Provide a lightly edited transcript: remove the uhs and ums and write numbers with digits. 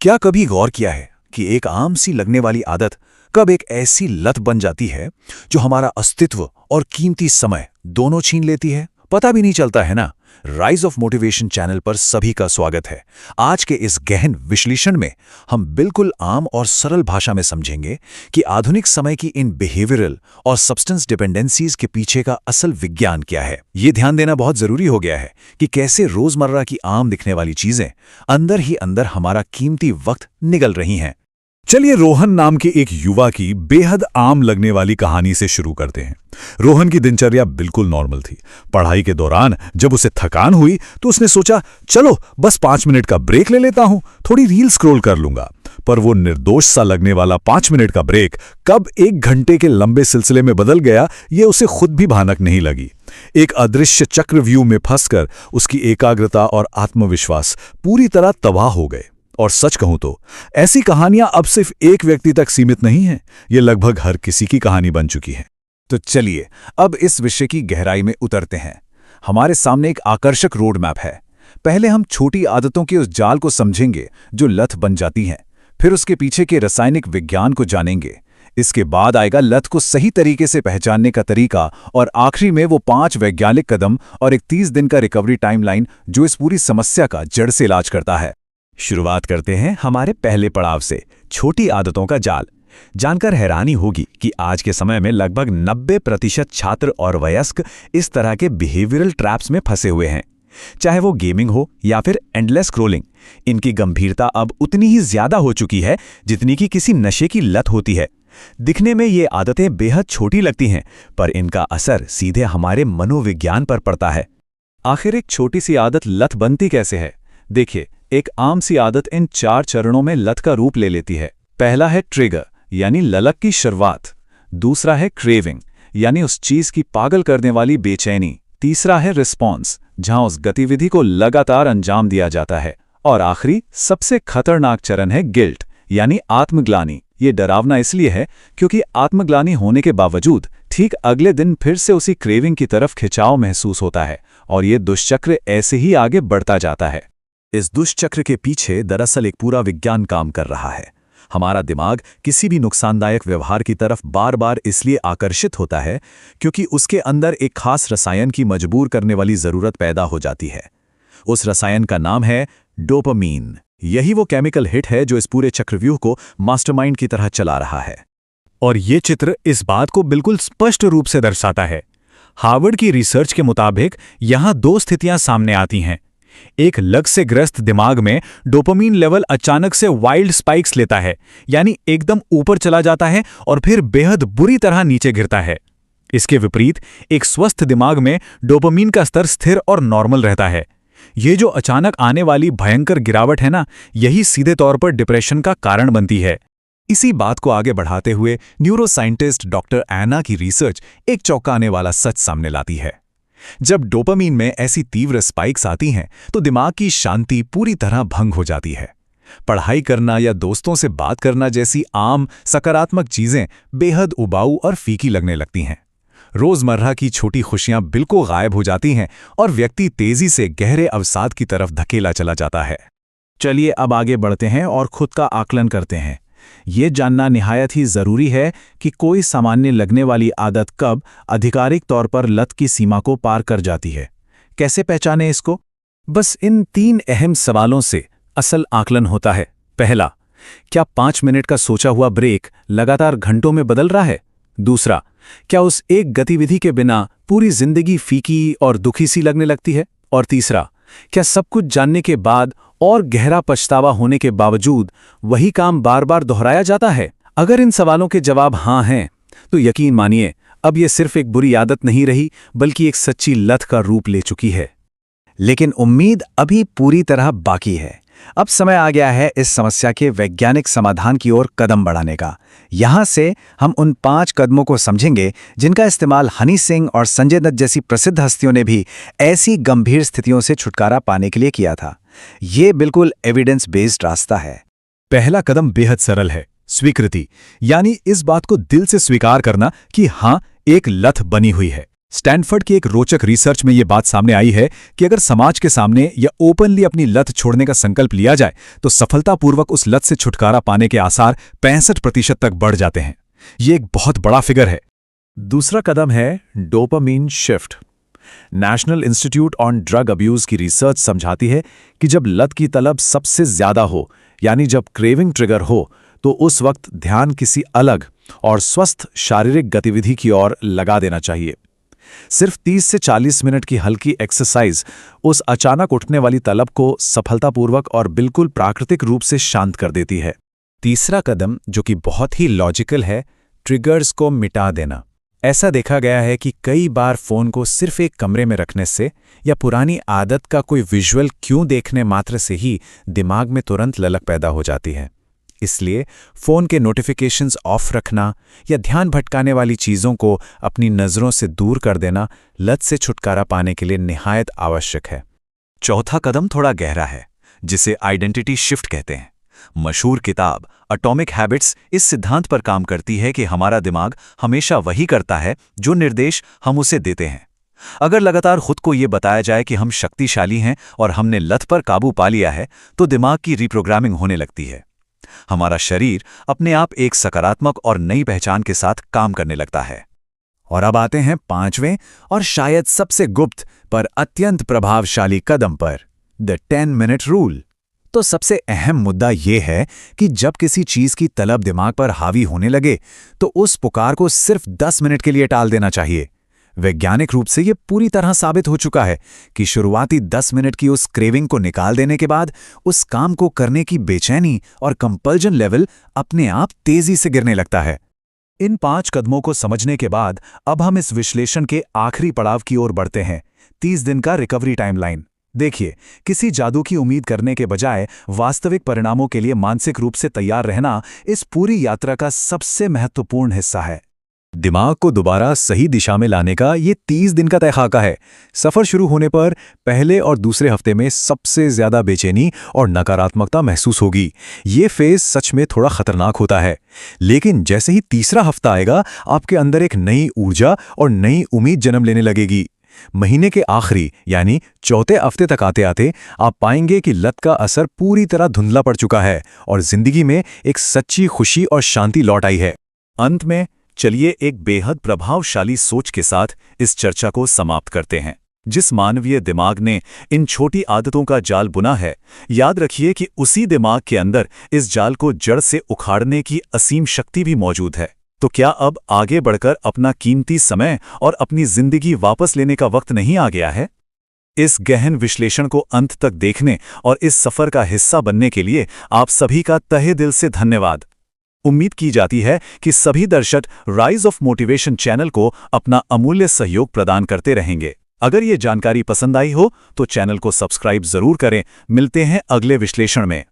क्या कभी गौर किया है कि एक आम सी लगने वाली आदत कब एक ऐसी लत बन जाती है जो हमारा अस्तित्व और कीमती समय दोनों छीन लेती है? पता भी नहीं चलता है ना। राइज ऑफ मोटिवेशन चैनल पर सभी का स्वागत है। आज के इस गहन विश्लेषण में हम बिल्कुल आम और सरल भाषा में समझेंगे कि आधुनिक समय की इन बिहेवियरल और सब्सटेंस डिपेंडेंसीज के पीछे का असल विज्ञान क्या है। ये ध्यान देना बहुत जरूरी हो गया है कि कैसे रोजमर्रा की आम दिखने वाली चीजें अंदर ही अंदर हमारा कीमती वक्त निगल रही हैं। चलिए रोहन नाम के एक युवा की बेहद आम लगने वाली कहानी से शुरू करते हैं। रोहन की दिनचर्या बिल्कुल नॉर्मल थी। पढ़ाई के दौरान जब उसे थकान हुई तो उसने सोचा, चलो बस 5 मिनट का ब्रेक ले लेता हूं, थोड़ी रील स्क्रॉल कर लूंगा। पर वो निर्दोष सा लगने वाला 5 मिनट का ब्रेक कब 1 घंटे के लंबे सिलसिले में बदल गया, ये उसे खुद भी भनक नहीं लगी। एक अदृश्य चक्रव्यूह में फंसकर उसकी एकाग्रता और आत्मविश्वास पूरी तरह तबाह हो गए। और सच कहूं तो ऐसी कहानियां अब सिर्फ एक व्यक्ति तक सीमित नहीं हैं, ये लगभग हर किसी की कहानी बन चुकी है। तो चलिए अब इस विषय की गहराई में उतरते हैं। हमारे सामने एक आकर्षक रोड मैप है। पहले हम छोटी आदतों के उस जाल को समझेंगे जो लत बन जाती हैं, फिर उसके पीछे के रासायनिक विज्ञान को जानेंगे। इसके बाद आएगा लत को सही तरीके से पहचानने का तरीका, और आखिरी में वो 5 वैज्ञानिक कदम और एक 30 दिन का रिकवरी टाइमलाइन जो इस पूरी समस्या का जड़ से इलाज करता है। शुरुआत करते हैं हमारे पहले पड़ाव से, छोटी आदतों का जाल। जानकर हैरानी होगी कि आज के समय में लगभग 90% छात्र और वयस्क इस तरह के बिहेवियरल ट्रैप्स में फंसे हुए हैं। चाहे वो गेमिंग हो या फिर एंडलेस स्क्रॉलिंग, इनकी गंभीरता अब उतनी ही ज्यादा हो चुकी है जितनी कि किसी नशे की लत होती है। दिखने में ये आदतें बेहद छोटी लगती हैं, पर इनका असर सीधे हमारे मनोविज्ञान पर पड़ता है। आखिर एक छोटी सी आदत लत बनती कैसे है? देखिए, एक आम सी आदत इन 4 चरणों में लत का रूप ले लेती है। पहला है ट्रिगर, यानी ललक की शुरुआत। दूसरा है क्रेविंग, यानी उस चीज की पागल करने वाली बेचैनी। तीसरा है रिस्पॉन्स, जहां उस गतिविधि को लगातार अंजाम दिया जाता है। और आखिरी सबसे खतरनाक चरण है गिल्ट, यानी आत्मग्लानि। ये डरावना इसलिए है क्योंकि आत्मग्लानि होने के बावजूद ठीक अगले दिन फिर से उसी क्रेविंग की तरफ खिंचाव महसूस होता है, और ये दुष्चक्र ऐसे ही आगे बढ़ता जाता है। इस दुष्चक्र के पीछे दरअसल एक पूरा विज्ञान काम कर रहा है। हमारा दिमाग किसी भी नुकसानदायक व्यवहार की तरफ बार बार इसलिए आकर्षित होता है क्योंकि उसके अंदर एक खास रसायन की मजबूर करने वाली जरूरत पैदा हो जाती है। उस रसायन का नाम है डोपामीन। यही वो केमिकल हिट है जो इस पूरे चक्रव्यूह को मास्टरमाइंड की तरह चला रहा है। और ये चित्र इस बात को बिल्कुल स्पष्ट रूप से दर्शाता है। हार्वर्ड की रिसर्च के मुताबिक यहां 2 स्थितियां सामने आती हैं। एक लग से ग्रस्त दिमाग में डोपामीन लेवल अचानक से वाइल्ड स्पाइक्स लेता है, यानी एकदम ऊपर चला जाता है और फिर बेहद बुरी तरह नीचे गिरता है। इसके विपरीत एक स्वस्थ दिमाग में डोपामीन का स्तर स्थिर और नॉर्मल रहता है। ये जो अचानक आने वाली भयंकर गिरावट है ना, यही सीधे तौर पर डिप्रेशन का कारण बनती है। इसी बात को आगे बढ़ाते हुए न्यूरोसाइंटिस्ट डॉक्टर एना की रिसर्च एक चौंकाने वाला सच सामने लाती है। जब डोपामीन में ऐसी तीव्र स्पाइक्स आती हैं तो दिमाग की शांति पूरी तरह भंग हो जाती है। पढ़ाई करना या दोस्तों से बात करना जैसी आम सकारात्मक चीजें बेहद उबाऊ और फीकी लगने लगती हैं। रोजमर्रा की छोटी खुशियां बिल्कुल गायब हो जाती हैं और व्यक्ति तेजी से गहरे अवसाद की तरफ धकेला चला जाता है। चलिए अब आगे बढ़ते हैं और खुद का आकलन करते हैं। ये जानना निहायत ही जरूरी है कि कोई सामान्य लगने वाली आदत कब आधिकारिक तौर पर लत की सीमा को पार कर जाती है। कैसे पहचानें इसको? बस इन 3 अहम सवालों से असल आकलन होता है। पहला, क्या 5 मिनट का सोचा हुआ ब्रेक लगातार घंटों में बदल रहा है? दूसरा, क्या उस एक गतिविधि के बिना पूरी जिंदगी फीकी और दुखी सी लगने लगती है? और तीसरा, क्या सब कुछ जानने के बाद और गहरा पछतावा होने के बावजूद वही काम बार बार दोहराया जाता है? अगर इन सवालों के जवाब हाँ हैं, तो यकीन मानिए अब ये सिर्फ एक बुरी आदत नहीं रही, बल्कि एक सच्ची लत का रूप ले चुकी है। लेकिन उम्मीद अभी पूरी तरह बाकी है। अब समय आ गया है इस समस्या के वैज्ञानिक समाधान की ओर कदम बढ़ाने का। यहाँ से हम उन 5 कदमों को समझेंगे जिनका इस्तेमाल हनी सिंह और संजय दत्त जैसी प्रसिद्ध हस्तियों ने भी ऐसी गंभीर स्थितियों से छुटकारा पाने के लिए किया था। ये बिल्कुल एविडेंस बेस्ड रास्ता है। पहला कदम बेहद सरल है, स्वीकृति, यानी इस बात को दिल से स्वीकार करना कि हाँ, एक लत बनी हुई है। स्टैनफोर्ड की एक रोचक रिसर्च में ये बात सामने आई है कि अगर समाज के सामने या ओपनली अपनी लत छोड़ने का संकल्प लिया जाए तो सफलतापूर्वक उस लत से छुटकारा पाने के आसार 65% तक बढ़ जाते हैं। ये एक बहुत बड़ा फिगर है। दूसरा कदम है dopamine shift. National institute on drug abuse की रिसर्च समझाती है कि जब लत की तलब सबसे ज्यादा हो, यानी जब क्रेविंग ट्रिगर हो, तो उस वक्त ध्यान किसी अलग और स्वस्थ शारीरिक गतिविधि की ओर लगा देना चाहिए। सिर्फ 30 से 40 मिनट की हल्की एक्सरसाइज उस अचानक उठने वाली तलब को सफलतापूर्वक और बिल्कुल प्राकृतिक रूप से शांत कर देती है। तीसरा कदम, जो कि बहुत ही लॉजिकल है, ट्रिगर्स को मिटा देना। ऐसा देखा गया है कि कई बार फोन को सिर्फ एक कमरे में रखने से या पुरानी आदत का कोई विजुअल क्यों देखने मात्र से ही दिमाग में तुरंत ललक पैदा हो जाती है। इसलिए फोन के नोटिफिकेशंस ऑफ रखना या ध्यान भटकाने वाली चीज़ों को अपनी नज़रों से दूर कर देना लत से छुटकारा पाने के लिए निहायत आवश्यक है। चौथा कदम थोड़ा गहरा है, जिसे आइडेंटिटी शिफ्ट कहते हैं। मशहूर किताब एटॉमिक हैबिट्स इस सिद्धांत पर काम करती है कि हमारा दिमाग हमेशा वही करता है जो निर्देश हम उसे देते हैं। अगर लगातार खुद को यह बताया जाए कि हम शक्तिशाली हैं और हमने लत पर काबू पा लिया है, तो दिमाग की रिप्रोग्रामिंग होने लगती है। हमारा शरीर अपने आप एक सकारात्मक और नई पहचान के साथ काम करने लगता है। और अब आते हैं पांचवें और शायद सबसे गुप्त पर अत्यंत प्रभावशाली कदम पर, द 10 मिनट रूल। तो सबसे अहम मुद्दा यह है कि जब किसी चीज की तलब दिमाग पर हावी होने लगे तो उस पुकार को सिर्फ 10 मिनट के लिए टाल देना चाहिए। वैज्ञानिक रूप से यह पूरी तरह साबित हो चुका है कि शुरुआती 10 मिनट की उस क्रेविंग को निकाल देने के बाद उस काम को करने की बेचैनी और कंपल्जन लेवल अपने आप तेजी से गिरने लगता है। इन 5 कदमों को समझने के बाद अब हम इस विश्लेषण के आखिरी पड़ाव की ओर बढ़ते हैं, 30 दिन का रिकवरी टाइमलाइन। देखिए, किसी जादू की उम्मीद करने के बजाय वास्तविक परिणामों के लिए मानसिक रूप से तैयार रहना इस पूरी यात्रा का सबसे महत्वपूर्ण हिस्सा है। दिमाग को दोबारा सही दिशा में लाने का ये 30 दिन का तय खाका है। सफर शुरू होने पर पहले और दूसरे हफ्ते में सबसे ज्यादा बेचैनी और नकारात्मकता महसूस होगी। ये फेज सच में थोड़ा खतरनाक होता है, लेकिन जैसे ही तीसरा हफ्ता आएगा, आपके अंदर एक नई ऊर्जा और नई उम्मीद जन्म लेने लगेगी। महीने के आखिरी यानी चौथे हफ्ते तक आते आते आप पाएंगे कि लत का असर पूरी तरह धुंधला पड़ चुका है और जिंदगी में एक सच्ची खुशी और शांति लौट आई है। अंत में चलिए एक बेहद प्रभावशाली सोच के साथ इस चर्चा को समाप्त करते हैं। जिस मानवीय दिमाग ने इन छोटी आदतों का जाल बुना है, याद रखिए कि उसी दिमाग के अंदर इस जाल को जड़ से उखाड़ने की असीम शक्ति भी मौजूद है। तो क्या अब आगे बढ़कर अपना कीमती समय और अपनी जिंदगी वापस लेने का वक्त नहीं आ गया है? इस गहन विश्लेषण को अंत तक देखने और इस सफर का हिस्सा बनने के लिए आप सभी का तहे दिल से धन्यवाद। उम्मीद की जाती है कि सभी दर्शक राइज ऑफ मोटिवेशन चैनल को अपना अमूल्य सहयोग प्रदान करते रहेंगे। अगर ये जानकारी पसंद आई हो तो चैनल को सब्सक्राइब जरूर करें। मिलते हैं अगले विश्लेषण में।